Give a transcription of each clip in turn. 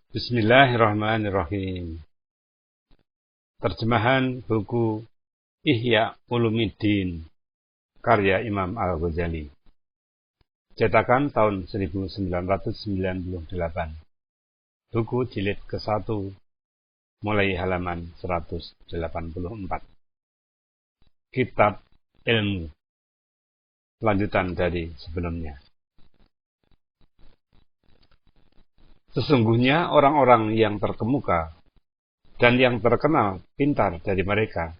Bismillahirrahmanirrahim. Terjemahan buku Ihya Ulumuddin karya Imam Al-Ghazali. Cetakan tahun 1998. Buku jilid ke-1 mulai halaman 184. Kitab Ilmu. Lanjutan dari sebelumnya. Sesungguhnya orang-orang yang terkemuka dan yang terkenal pintar dari mereka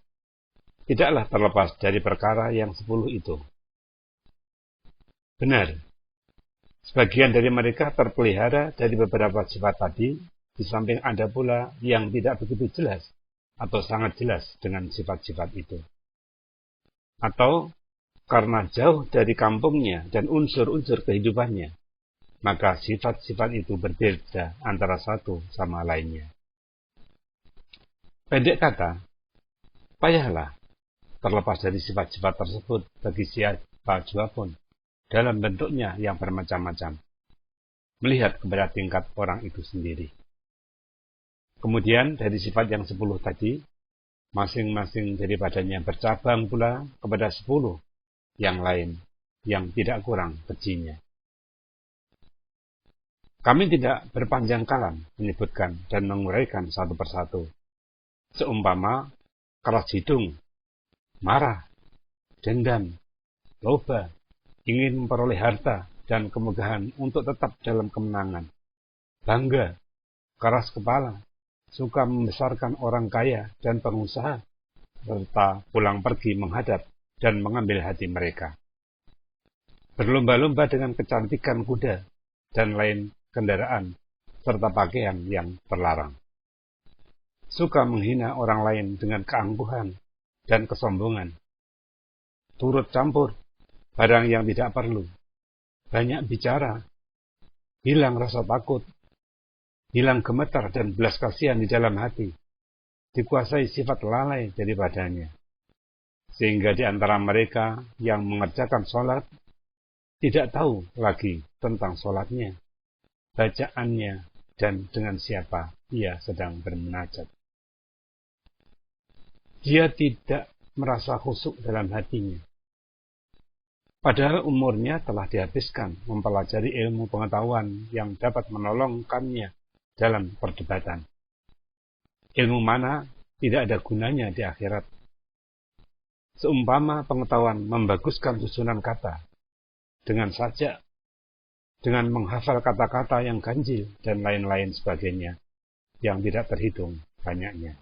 tidaklah terlepas dari perkara yang 10 itu. Benar, sebagian dari mereka terpelihara dari beberapa sifat tadi, di samping ada pula yang tidak begitu jelas atau sangat jelas dengan sifat-sifat itu. Atau karena jauh dari kampungnya dan unsur-unsur kehidupannya, maka sifat-sifat itu berbeda antara satu sama lainnya. Pendek kata, payahlah terlepas dari sifat-sifat tersebut bagi siapa jua pun dalam bentuknya yang bermacam-macam, melihat kepada tingkat orang itu sendiri. Kemudian dari sifat yang 10 tadi, masing-masing daripadanya bercabang pula kepada 10 yang lain yang tidak kurang kejinya. Kami tidak berpanjang kalam menyebutkan dan menguraikan satu persatu. Seumpama keras hidung, marah, dendam, loba, ingin memperoleh harta dan kemegahan untuk tetap dalam kemenangan, bangga, keras kepala, suka membesarkan orang kaya dan pengusaha, serta pulang pergi menghadap dan mengambil hati mereka. Berlomba-lomba dengan kecantikan kuda dan lain kendaraan, serta pakaian yang terlarang. Suka menghina orang lain dengan keangkuhan dan kesombongan. Turut campur barang yang tidak perlu. Banyak bicara. Hilang rasa takut. Hilang gemetar dan belas kasihan di dalam hati. Dikuasai sifat lalai daripadanya. Sehingga di antara mereka yang mengerjakan sholat, tidak tahu lagi tentang sholatnya, bacaannya, dan dengan siapa ia sedang bermunajat. Dia tidak merasa khusyuk dalam hatinya. Padahal umurnya telah dihabiskan mempelajari ilmu pengetahuan yang dapat menolongkannya dalam perdebatan. Ilmu mana tidak ada gunanya di akhirat. Seumpama pengetahuan membaguskan susunan kata, dengan sajak, dengan menghafal kata-kata yang ganjil dan lain-lain sebagainya, yang tidak terhitung banyaknya.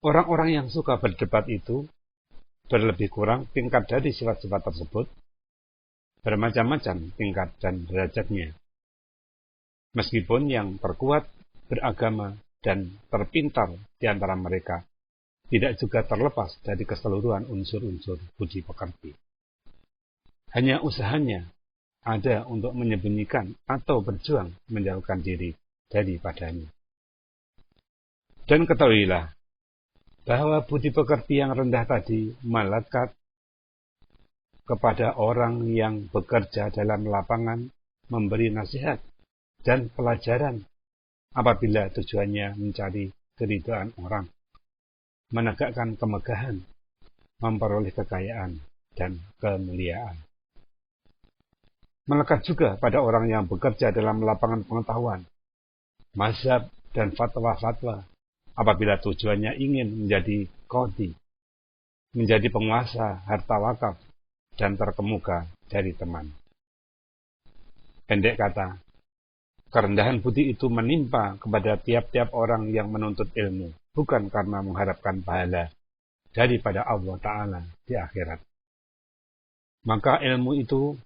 Orang-orang yang suka berdebat itu berlebih kurang tingkat dari sifat-sifat tersebut, bermacam-macam tingkat dan derajatnya. Meskipun yang terkuat, beragama, dan terpintar di antara mereka tidak juga terlepas dari keseluruhan unsur-unsur budi pekerti. Hanya usahanya ada untuk menyembunyikan atau berjuang menjauhkan diri daripadanya. Dan ketahuilah bahwa budi pekerti yang rendah tadi melekat kepada orang yang bekerja dalam lapangan memberi nasihat dan pelajaran apabila tujuannya mencari keridhaan orang, menegakkan kemegahan, memperoleh kekayaan dan kemuliaan. Melekat juga pada orang yang bekerja dalam lapangan pengetahuan, mazhab dan fatwa-fatwa, apabila tujuannya ingin menjadi qadhi, menjadi penguasa harta wakaf dan terkemuka dari teman. Pendek kata, kerendahan budi itu menimpa kepada tiap-tiap orang yang menuntut ilmu, bukan karena mengharapkan pahala daripada Allah Ta'ala di akhirat. Maka ilmu itu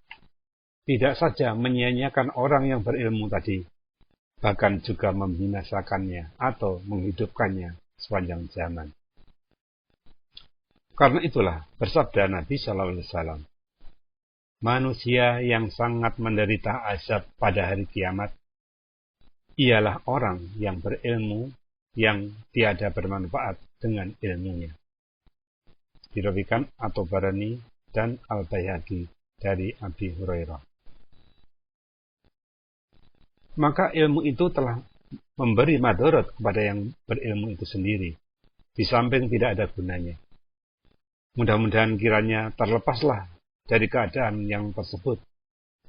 tidak saja menyia-nyiakan orang yang berilmu tadi, bahkan juga membinasakannya atau menghidupkannya sepanjang zaman. Karena itulah bersabda Nabi Shallallahu Alaihi Wasallam, manusia yang sangat menderita azab pada hari kiamat ialah orang yang berilmu yang tiada bermanfaat dengan ilmunya. Dirawikan At-Tabarani dan Al-Baihaqi dari Abi Hurairah. maka ilmu itu telah memberi madorot kepada yang berilmu itu sendiri, di samping tidak ada gunanya. Mudah-mudahan kiranya terlepaslah dari keadaan yang tersebut,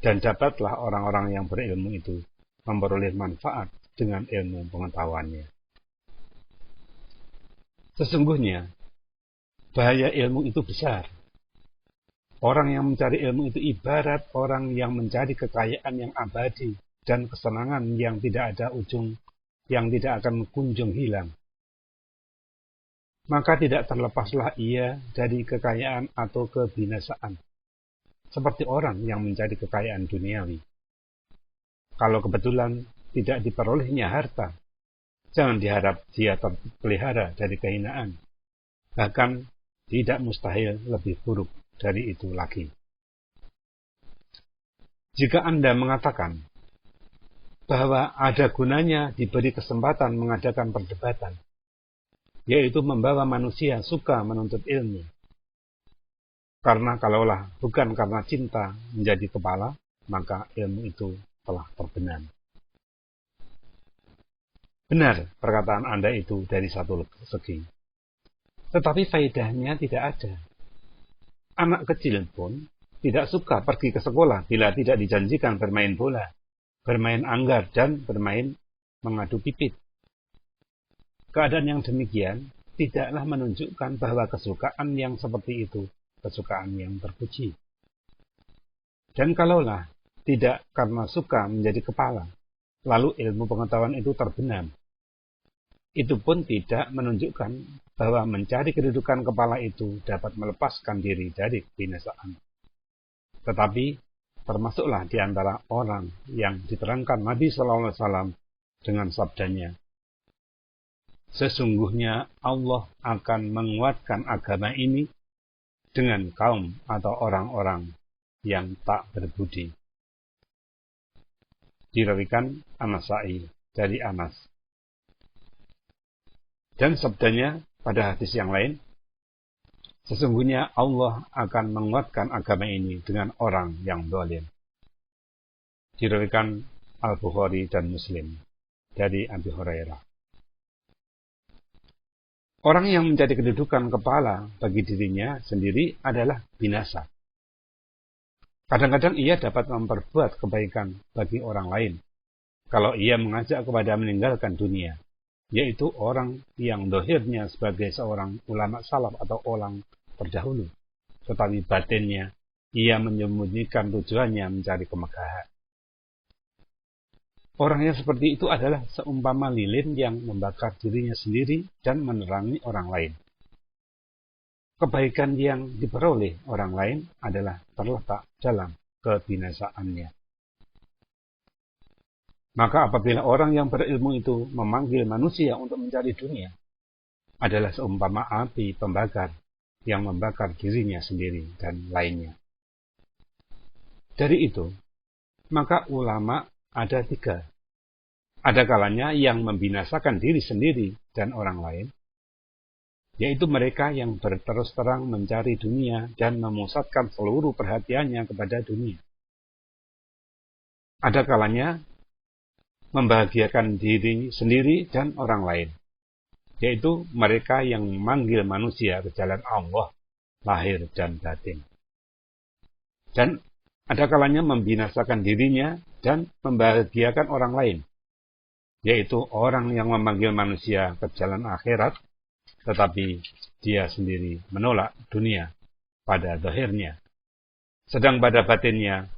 dan dapatlah orang-orang yang berilmu itu memperoleh manfaat dengan ilmu pengetahuannya. Sesungguhnya, bahaya ilmu itu besar. Orang yang mencari ilmu itu ibarat orang yang mencari kekayaan yang abadi dan kesenangan yang tidak ada ujung, yang tidak akan kunjung hilang. Maka tidak terlepaslah ia dari kekayaan atau kebinasaan, seperti orang yang mencari kekayaan duniawi. Kalau kebetulan tidak diperolehnya harta, jangan diharap dia terpelihara dari kehinaan. Bahkan tidak mustahil lebih buruk dari itu lagi. Jika Anda mengatakan bahwa ada gunanya diberi kesempatan mengadakan perdebatan, yaitu membawa manusia suka menuntut ilmu. Karena kalaulah bukan karena cinta menjadi kepala, maka ilmu itu telah terbenam. Benar perkataan Anda itu dari satu segi. Tetapi faedahnya tidak ada. Anak kecil pun tidak suka pergi ke sekolah bila tidak dijanjikan bermain bola, bermain anggar, dan bermain mengadu pipit. Keadaan yang demikian tidaklah menunjukkan bahwa kesukaan yang seperti itu kesukaan yang terpuji. Dan kalaulah tidak karena suka menjadi kepala, lalu ilmu pengetahuan itu terbenam, itu pun tidak menunjukkan bahwa mencari kedudukan kepala itu dapat melepaskan diri dari kebinasaan. Tetapi termasuklah di antara orang yang diterangkan Nabi SAW dengan sabdanya, sesungguhnya Allah akan menguatkan agama ini dengan kaum atau orang-orang yang tak berbudi. Dirawikan An-Nasa'i dari Anas. Dan sabdanya pada hadis yang lain, sesungguhnya Allah akan menguatkan agama ini dengan orang yang zalim. Diriwayatkan Al-Bukhari dan Muslim dari Abi Hurairah. Orang yang menjadi kedudukan kepala bagi dirinya sendiri adalah binasa. Kadang-kadang ia dapat memperbuat kebaikan bagi orang lain kalau ia mengajak kepada meninggalkan dunia, yaitu orang yang dohirnya sebagai seorang ulama salaf atau orang terdahulu, tetapi batinnya ia menyembunyikan tujuannya mencari kemegahan. Orang yang seperti itu adalah seumpama lilin yang membakar dirinya sendiri dan menerangi orang lain. Kebaikan yang diperoleh orang lain adalah terletak dalam kebinasaannya. Maka apabila orang yang berilmu itu memanggil manusia untuk mencari dunia, adalah seumpama api pembakar yang membakar dirinya sendiri dan lainnya. Dari itu, maka ulama ada tiga. Ada kalanya yang membinasakan diri sendiri dan orang lain, yaitu mereka yang berterus terang mencari dunia dan memusatkan seluruh perhatiannya kepada dunia. Ada kalanya membahagiakan diri sendiri dan orang lain, yaitu mereka yang memanggil manusia ke jalan Allah, lahir dan batin. Dan ada kalanya membinasakan dirinya dan membahagiakan orang lain, yaitu orang yang memanggil manusia ke jalan akhirat, tetapi dia sendiri menolak dunia pada zahirnya, sedang pada batinnya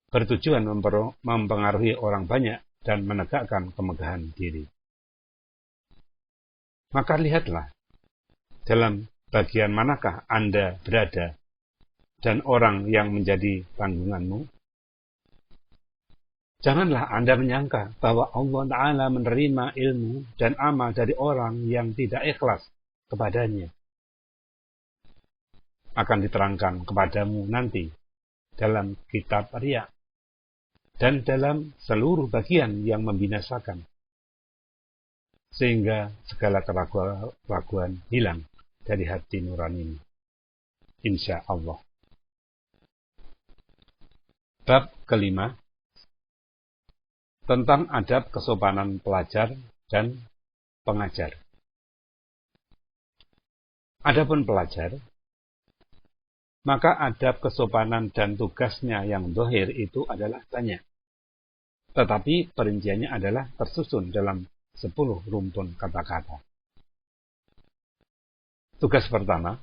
bertujuan mempengaruhi orang banyak dan menegakkan kemegahan diri. Maka lihatlah, dalam bagian manakah Anda berada dan orang yang menjadi tanggunganmu. Janganlah Anda menyangka bahwa Allah Ta'ala menerima ilmu dan amal dari orang yang tidak ikhlas kepadanya. Akan diterangkan kepadamu nanti dalam kitab Riya dan dalam seluruh bagian yang membinasakan, sehingga segala keraguan hilang dari hati nurani. Insya Allah. Bab kelima, tentang adab kesopanan pelajar dan pengajar. Adapun pelajar, maka adab kesopanan dan tugasnya yang zahir itu adalah banyak. Tetapi perinciannya adalah tersusun dalam 10 rumpun kata-kata. Tugas pertama,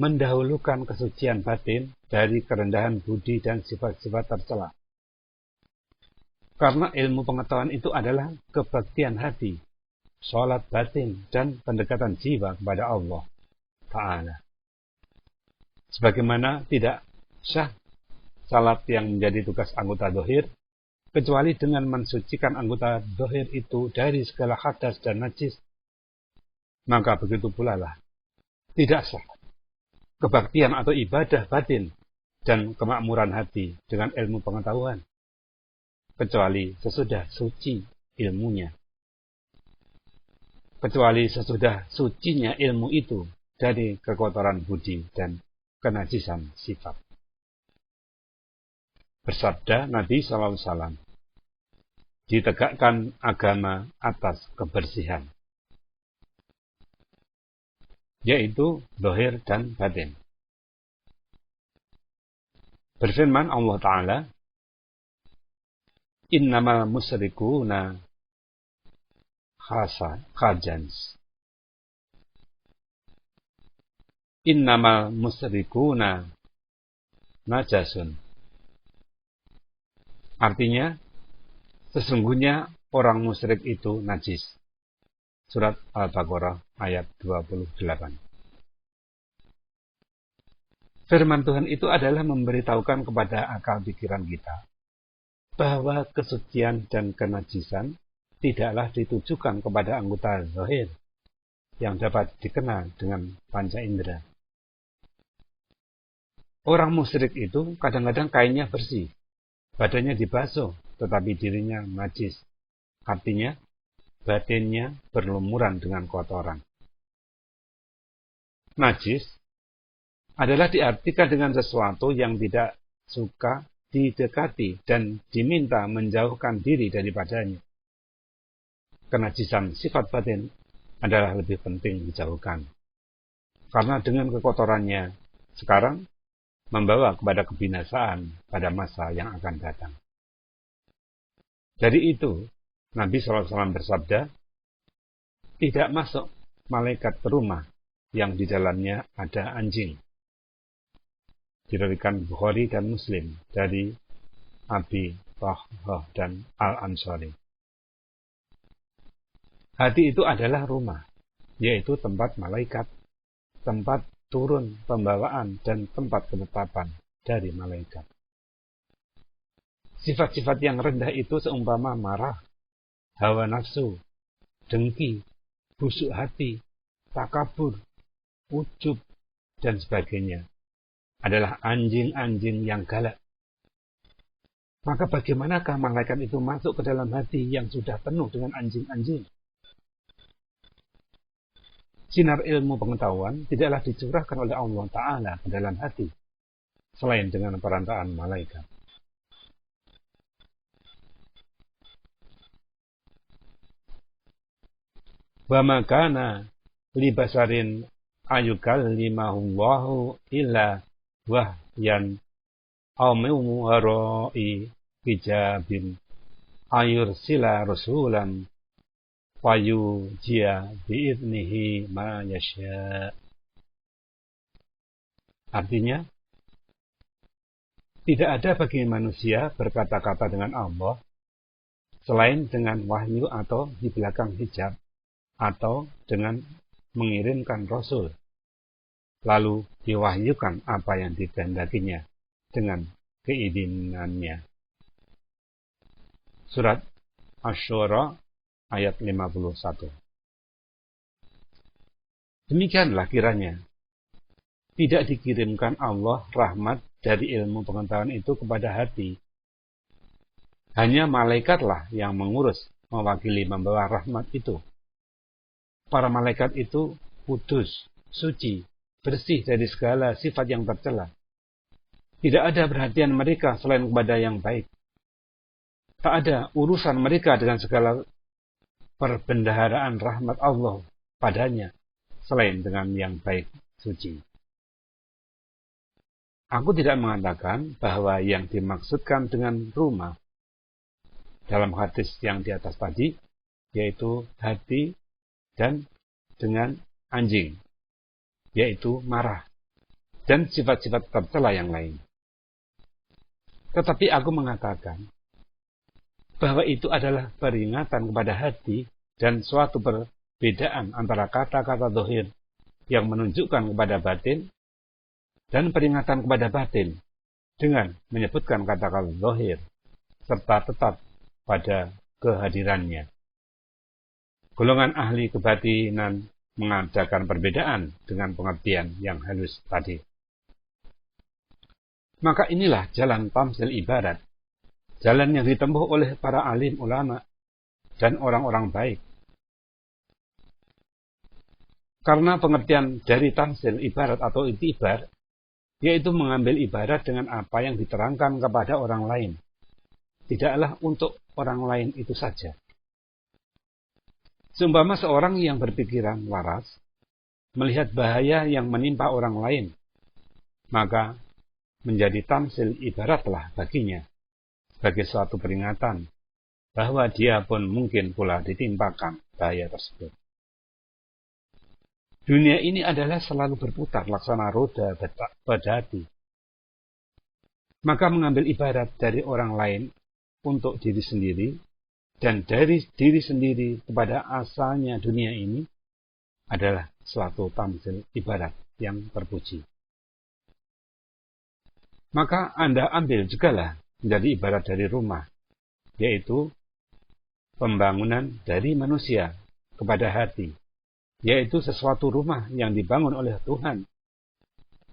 mendahulukan kesucian batin dari kerendahan budi dan sifat-sifat tercela. Karena ilmu pengetahuan itu adalah kebaktian hati, sholat batin, dan pendekatan jiwa kepada Allah Ta'ala. Sebagaimana tidak sah salat yang menjadi tugas anggota zahir, kecuali dengan mensucikan anggota zahir itu dari segala hadas dan najis, maka begitu pula lah tidak sah kebaktian atau ibadah batin dan kemakmuran hati dengan ilmu pengetahuan, kecuali sesudah suci ilmunya. Kecuali sesudah sucinya ilmu itu dari kekotoran budi dan kenajisan sifat. Bersabda Nabi SAW, ditegakkan agama atas kebersihan, yaitu zahir dan batin. Berfirman Allah Ta'ala, innamal musyrikuna khajans. Innamal musyrikuna najasun. Artinya, sesungguhnya orang musyrik itu najis. Surat Al-Baqarah ayat 28. Firman Tuhan itu adalah memberitahukan kepada akal pikiran kita bahwa kesucian dan kenajisan tidaklah ditujukan kepada anggota zahir yang dapat dikenal dengan panca indera. Orang musyrik itu kadang-kadang kainnya bersih, badannya dibasuh, tetapi dirinya najis. Artinya, batinnya berlumuran dengan kotoran. Najis adalah diartikan dengan sesuatu yang tidak suka didekati dan diminta menjauhkan diri daripadanya. Kenajisan sifat batin adalah lebih penting dijauhkan. Karena dengan kekotorannya sekarang membawa kepada kebinasaan pada masa yang akan datang. Dari itu, Nabi SAW bersabda, tidak masuk malaikat ke rumah yang di dalamnya ada anjing. Diriwayatkan Bukhari dan Muslim dari Abi Talhah dan Al-Ansari. Hati itu adalah rumah, yaitu tempat malaikat, tempat turun pembawaan dan tempat ketetapan dari malaikat. Sifat-sifat yang rendah itu seumpama marah, hawa nafsu, dengki, busuk hati, takabur, ujub, dan sebagainya adalah anjing-anjing yang galak. Maka bagaimanakah malaikat itu masuk ke dalam hati yang sudah penuh dengan anjing-anjing? Sinar ilmu pengetahuan tidaklah dicurahkan oleh Allah Ta'ala ke dalam hati, selain dengan perantaraan malaikat. Wa makana libasarin ayukallimahullahu illa wahyan awmimu harai hijabin ayursila rasulan fayu jia bi'idnihi ma yasha. Artinya, tidak ada bagi manusia berkata-kata dengan Allah selain dengan wahyu atau di belakang hijab atau dengan mengirimkan rasul, lalu diwahyukan apa yang dikehendakinya dengan keizinannya. Surat Asy-Syura ayat 51. Demikianlah kiranya tidak dikirimkan Allah rahmat dari ilmu pengetahuan itu kepada hati. Hanya malaikatlah yang mengurus, mewakili, membawa rahmat itu. Para malaikat itu kudus, suci, bersih dari segala sifat yang tercela. Tidak ada perhatian mereka selain kepada yang baik. Tak ada urusan mereka dengan segala perbendaharaan rahmat Allah padanya, selain dengan yang baik suci. Aku tidak mengatakan bahwa yang dimaksudkan dengan rumah dalam hadis yang di atas tadi, yaitu hati dan dengan anjing, yaitu marah, dan sifat-sifat tercela yang lain. Tetapi aku mengatakan bahwa itu adalah peringatan kepada hati dan suatu perbedaan antara kata-kata zahir yang menunjukkan kepada batin dan peringatan kepada batin dengan menyebutkan kata-kata zahir serta tetap pada kehadirannya. Golongan ahli kebatinan mengadakan perbedaan dengan pengertian yang halus tadi. Maka inilah jalan tamsil ibarat, jalan yang ditempuh oleh para alim ulama dan orang-orang baik. Karena pengertian dari tamsil ibarat atau itibar, yaitu mengambil ibarat dengan apa yang diterangkan kepada orang lain, tidaklah untuk orang lain itu saja. Seumpama seorang yang berpikiran waras melihat bahaya yang menimpa orang lain, maka menjadi tamsil ibaratlah baginya sebagai suatu peringatan bahwa dia pun mungkin pula ditimpakan bahaya tersebut. Dunia ini adalah selalu berputar laksana roda berdati. Maka mengambil ibarat dari orang lain untuk diri sendiri dan dari diri sendiri kepada asalnya dunia ini adalah suatu tamsil ibarat yang terpuji. Maka Anda ambil jugalah menjadi ibarat dari rumah, yaitu pembangunan dari manusia kepada hati, yaitu sesuatu rumah yang dibangun oleh Tuhan,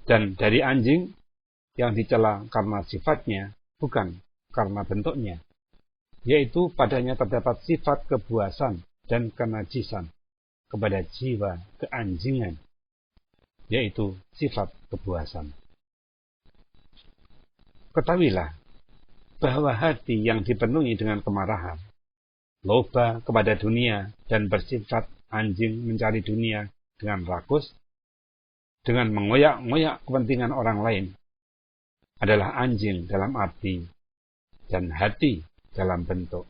dan dari anjing yang dicela karena sifatnya, bukan karena bentuknya, yaitu padanya terdapat sifat kebuasan dan kenajisan kepada jiwa keanjingan, yaitu sifat kebuasan. Ketahuilah bahwa hati yang dipenuhi dengan kemarahan, loba kepada dunia dan bersifat anjing mencari dunia dengan rakus, dengan mengoyak-ngoyak kepentingan orang lain, adalah anjing dalam arti dan hati dalam bentuk.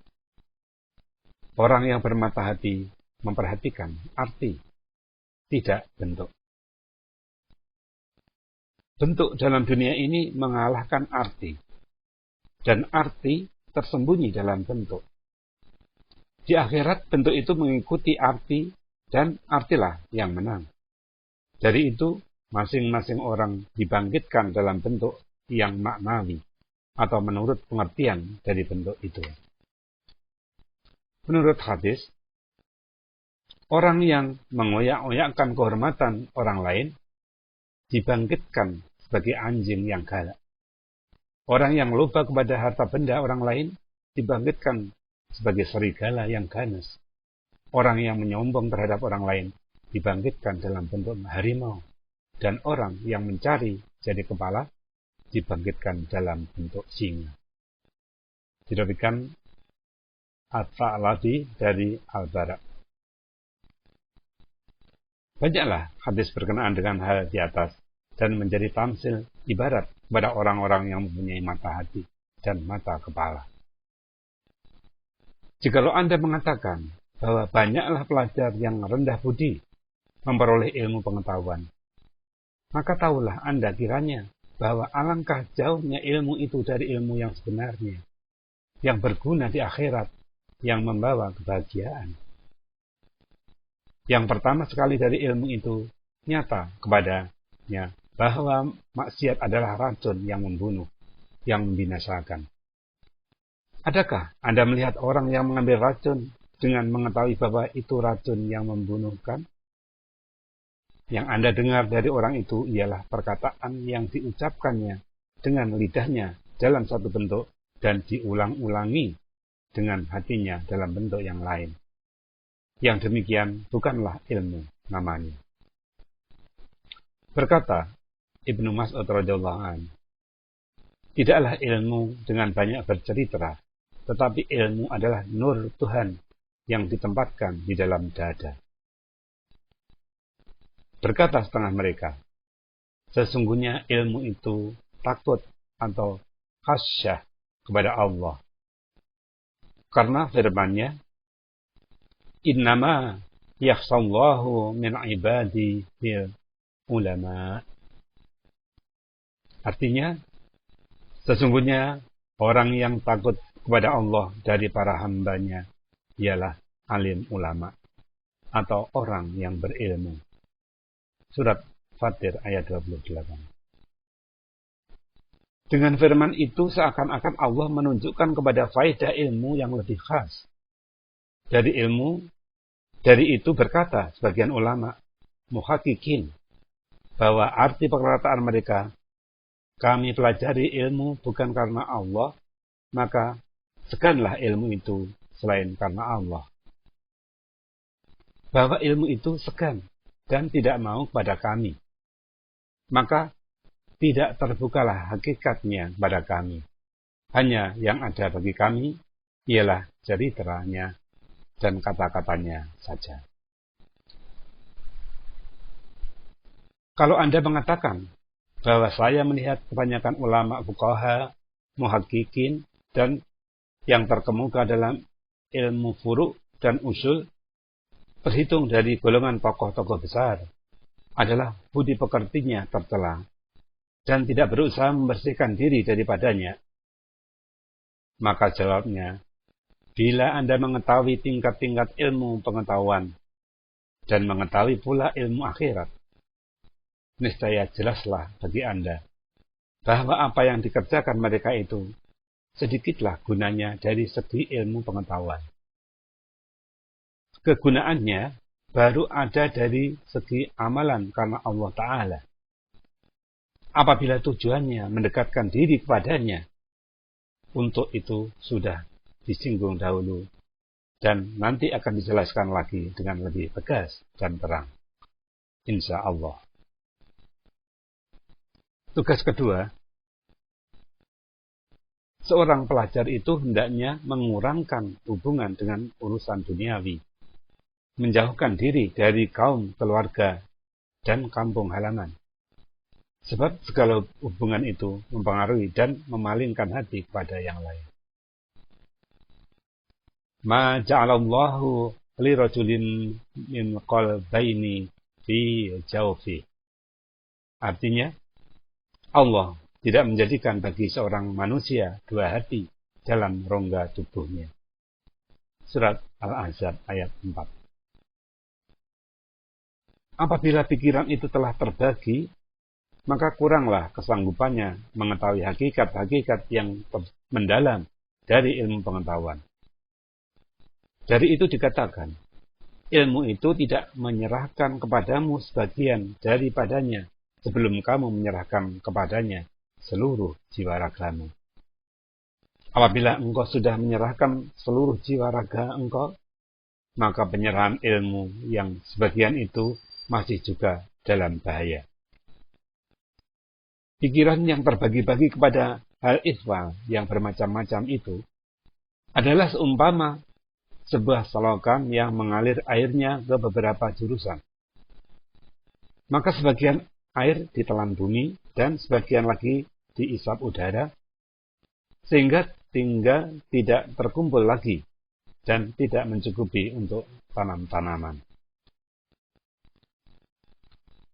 Orang yang bermata hati memperhatikan arti, tidak bentuk. Bentuk dalam dunia ini mengalahkan arti, dan arti tersembunyi dalam bentuk. Di akhirat bentuk itu mengikuti arti, dan artilah yang menang. Dari itu, masing-masing orang dibangkitkan dalam bentuk yang maknawi, atau menurut pengertian dari bentuk itu. Menurut hadis, orang yang mengoyak-oyakkan kehormatan orang lain dibangkitkan sebagai anjing yang galak. Orang yang lupa kepada harta benda orang lain dibangkitkan sebagai serigala yang ganas. Orang yang menyombong terhadap orang lain dibangkitkan dalam bentuk harimau. Dan orang yang mencari jadi kepala dibangkitkan dalam bentuk singa. Diriwayatkan At-Ta'labi dari Al-Bara. Banyaklah hadis berkenaan dengan hal di atas dan menjadi tamsil ibarat kepada orang-orang yang mempunyai mata hati dan mata kepala. Jikalau Anda mengatakan bahwa banyaklah pelajar yang rendah budi memperoleh ilmu pengetahuan, maka tahulah Anda kiranya bahwa alangkah jauhnya ilmu itu dari ilmu yang sebenarnya, yang berguna di akhirat, yang membawa kebahagiaan. Yang pertama sekali dari ilmu itu nyata kepadanya bahwa maksiat adalah racun yang membunuh, yang membinasakan. Adakah Anda melihat orang yang mengambil racun dengan mengetahui bahwa itu racun yang membunuhkan? Yang Anda dengar dari orang itu ialah perkataan yang diucapkannya dengan lidahnya dalam satu bentuk dan diulang-ulangi dengan hatinya dalam bentuk yang lain. Yang demikian bukanlah ilmu namanya. Berkata Ibnu Mas'ud radhiyallahu anhu, tidaklah ilmu dengan banyak bercerita tetapi ilmu adalah nur Tuhan yang ditempatkan di dalam dada. Berkata setengah mereka, sesungguhnya ilmu itu takut atau khasyah kepada Allah. Karena firman-Nya, innama yakhshallahu min ibadihi ulama. Artinya, sesungguhnya orang yang takut kepada Allah dari para hambanya ialah alim ulama atau orang yang berilmu. Surat Fatir ayat 28. Dengan firman itu seakan-akan Allah menunjukkan kepada faedah ilmu yang lebih khas. Dari itu berkata sebagian ulama muhaqqiqin bahwa arti perkataan mereka, kami pelajari ilmu bukan karena Allah, maka seganlah ilmu itu selain karena Allah. Bahwa ilmu itu segan dan tidak mau kepada kami, maka tidak terbukalah hakikatnya kepada kami. Hanya yang ada bagi kami ialah ceriteranya dan kata-katanya saja. Kalau Anda mengatakan bahwa saya melihat kebanyakan ulama fuqaha, muhaqqiqin, dan yang terkemuka dalam ilmu furu' dan usul, terhitung dari golongan tokoh-tokoh besar, adalah budi pekertinya tercela dan tidak berusaha membersihkan diri daripadanya. Maka jawabnya, bila Anda mengetahui tingkat-tingkat ilmu pengetahuan dan mengetahui pula ilmu akhirat, niscaya jelaslah bagi Anda bahwa apa yang dikerjakan mereka itu sedikitlah gunanya dari segi ilmu pengetahuan. Kegunaannya baru ada dari segi amalan karena Allah Ta'ala. Apabila tujuannya mendekatkan diri kepadanya, untuk itu sudah disinggung dahulu dan nanti akan dijelaskan lagi dengan lebih tegas dan terang, insya Allah. Tugas kedua, seorang pelajar itu hendaknya mengurangkan hubungan dengan urusan duniawi, menjauhkan diri dari kaum, keluarga, dan kampung halaman. Sebab segala hubungan itu mempengaruhi dan memalingkan hati kepada yang lain. Ma ja'alallahu li rajulin min qalbayni fi jawfi. Artinya, Allah tidak menjadikan bagi seorang manusia dua hati dalam rongga tubuhnya. Surat Al-Ahzab ayat 4. Apabila pikiran itu telah terbagi, maka kuranglah kesanggupannya mengetahui hakikat-hakikat yang mendalam dari ilmu pengetahuan. Dari itu dikatakan, ilmu itu tidak menyerahkan kepadamu sebagian daripadanya sebelum kamu menyerahkan kepadanya seluruh jiwa ragamu. Apabila engkau sudah menyerahkan seluruh jiwa raga engkau, maka penyerahan ilmu yang sebagian itu masih juga dalam bahaya. Pikiran yang terbagi-bagi kepada hal ihwal yang bermacam-macam itu adalah seumpama sebuah selokan yang mengalir airnya ke beberapa jurusan. Maka sebagian air ditelan bumi dan sebagian lagi diisap udara, sehingga tinggal tidak terkumpul lagi dan tidak mencukupi untuk tanam-tanaman.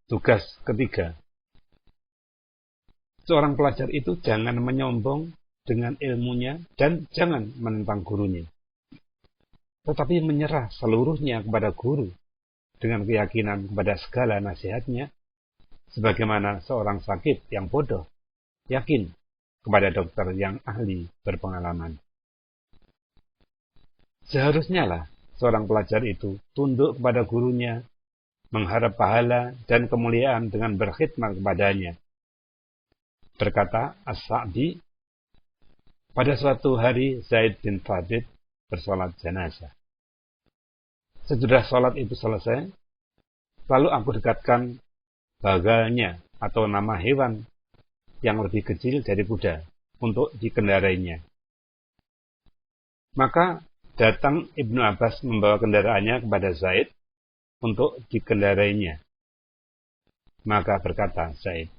Tugas ketiga, seorang pelajar itu jangan menyombong dengan ilmunya dan jangan menentang gurunya, tetapi menyerah seluruhnya kepada guru dengan keyakinan kepada segala nasihatnya, sebagaimana seorang sakit yang bodoh yakin kepada dokter yang ahli berpengalaman. Seharusnya lah seorang pelajar itu tunduk kepada gurunya, mengharap pahala dan kemuliaan dengan berkhidmat kepadanya. Berkata As-Sa'di, pada suatu hari Zaid bin Thabit bersolat jenazah. Sesudah solat itu selesai, lalu aku dekatkan bagalnya atau nama hewan yang lebih kecil dari kuda untuk dikendarainya. Maka datang Ibnu Abbas membawa kendaraannya kepada Zaid untuk dikendarainya. Maka berkata Zaid,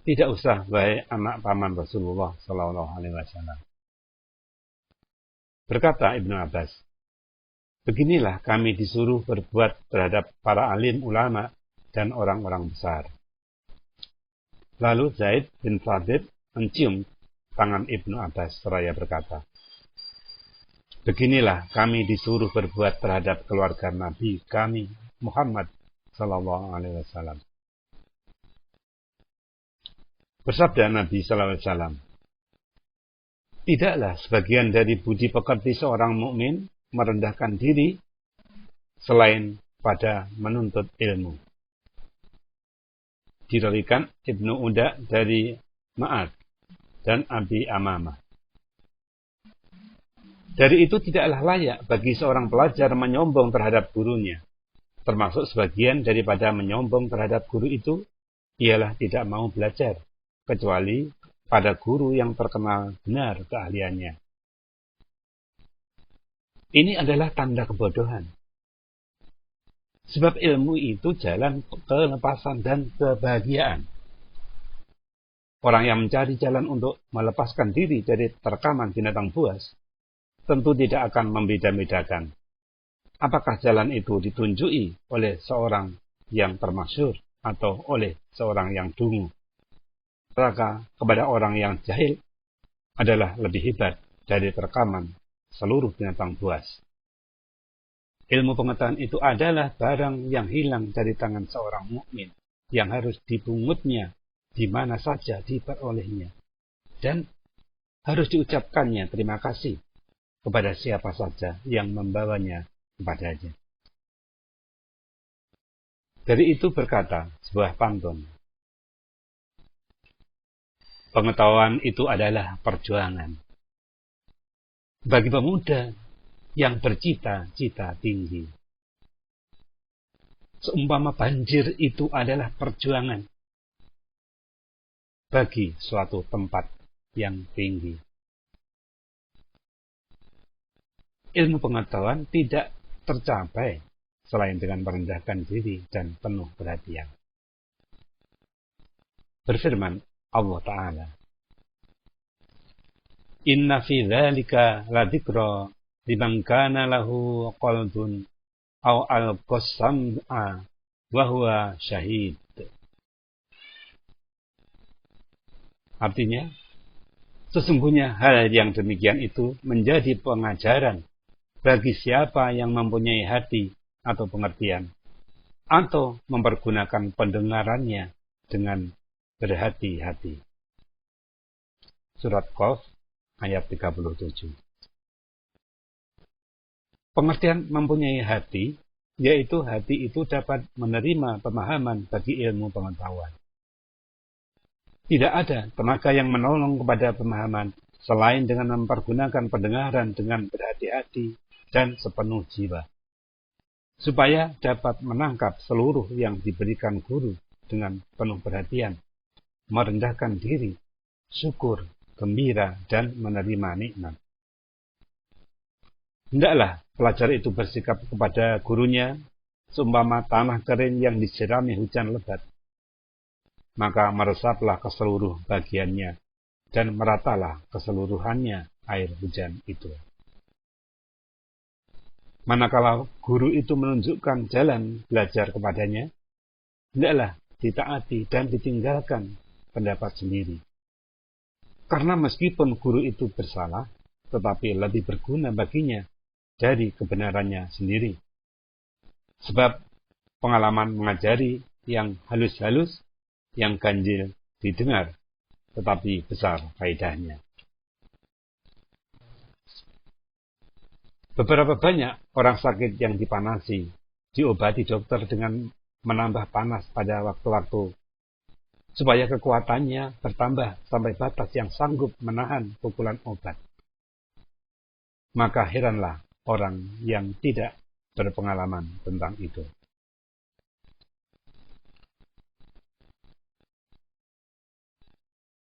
"Tidak usah, wahai anak paman Rasulullah Sallallahu Alaihi Wasallam." Berkata Ibnu Abbas, "Beginilah kami disuruh berbuat terhadap para alim ulama dan orang-orang besar." Lalu Zaid bin Thabit mencium tangan Ibnu Abbas seraya berkata, "Beginilah kami disuruh berbuat terhadap keluarga Nabi kami Muhammad Sallallahu Alaihi Wasallam." Bersabda Nabi Sallallahu Alaihi Wasallam, "Tidaklah sebagian dari budi pekerti seorang mukmin merendahkan diri selain pada menuntut ilmu." Diriwayatkan Ibnu Uda dari Ma'ad dan Abi Amamah. Dari itu tidaklah layak bagi seorang pelajar menyombong terhadap gurunya. Termasuk sebagian daripada menyombong terhadap guru itu ialah tidak mau belajar, kecuali pada guru yang terkenal benar keahliannya. Ini adalah tanda kebodohan. Sebab ilmu itu jalan kelepasan dan kebahagiaan. Orang yang mencari jalan untuk melepaskan diri dari terkaman binatang buas, tentu tidak akan membeda-bedakan apakah jalan itu ditunjuki oleh seorang yang termasyhur atau oleh seorang yang dungu. Maka kepada orang yang jahil adalah lebih hebat dari terkaman seluruh binatang buas. Ilmu pengetahuan itu adalah barang yang hilang dari tangan seorang mukmin yang harus dipungutnya di mana saja diperolehnya, dan harus diucapkannya terima kasih kepada siapa saja yang membawanya kepadanya. Dari itu berkata sebuah pantun, "Pengetahuan itu adalah perjuangan bagi pemuda yang bercita-cita tinggi. Seumpama banjir itu adalah perjuangan bagi suatu tempat yang tinggi." Ilmu pengetahuan tidak tercapai selain dengan merendahkan diri dan penuh perhatian. Berfirman Allah Ta'ala, "Inna fi dzalika ladzikra liman kana lahu qalbun aw alqas sam'a wa huwa syahid." Artinya, sesungguhnya hal yang demikian itu menjadi pengajaran bagi siapa yang mempunyai hati atau pengertian, atau mempergunakan pendengarannya dengan berhati-hati. Surat Qaf ayat 37. Pengertian mempunyai hati, yaitu hati itu dapat menerima pemahaman bagi ilmu pengetahuan. Tidak ada tenaga yang menolong kepada pemahaman selain dengan mempergunakan pendengaran dengan berhati-hati dan sepenuh jiwa, supaya dapat menangkap seluruh yang diberikan guru dengan penuh perhatian, merendahkan diri, syukur, gembira, dan menerima nikmat. Hendaklah pelajar itu bersikap kepada gurunya seumpama tanah kering yang disirami hujan lebat. Maka meresaplah ke seluruh bagiannya dan meratalah keseluruhannya air hujan itu. Manakala guru itu menunjukkan jalan belajar kepadanya, hendaklah ditaati dan ditinggalkan pendapat sendiri. Karena meskipun guru itu bersalah, tetapi lebih berguna baginya dari kebenarannya sendiri. Sebab pengalaman mengajari yang halus-halus, yang ganjil didengar, tetapi besar faedahnya. Beberapa banyak orang sakit yang dipanasi, diobati dokter dengan menambah panas pada waktu-waktu, supaya kekuatannya bertambah sampai batas yang sanggup menahan pukulan obat. Maka heranlah orang yang tidak berpengalaman tentang itu.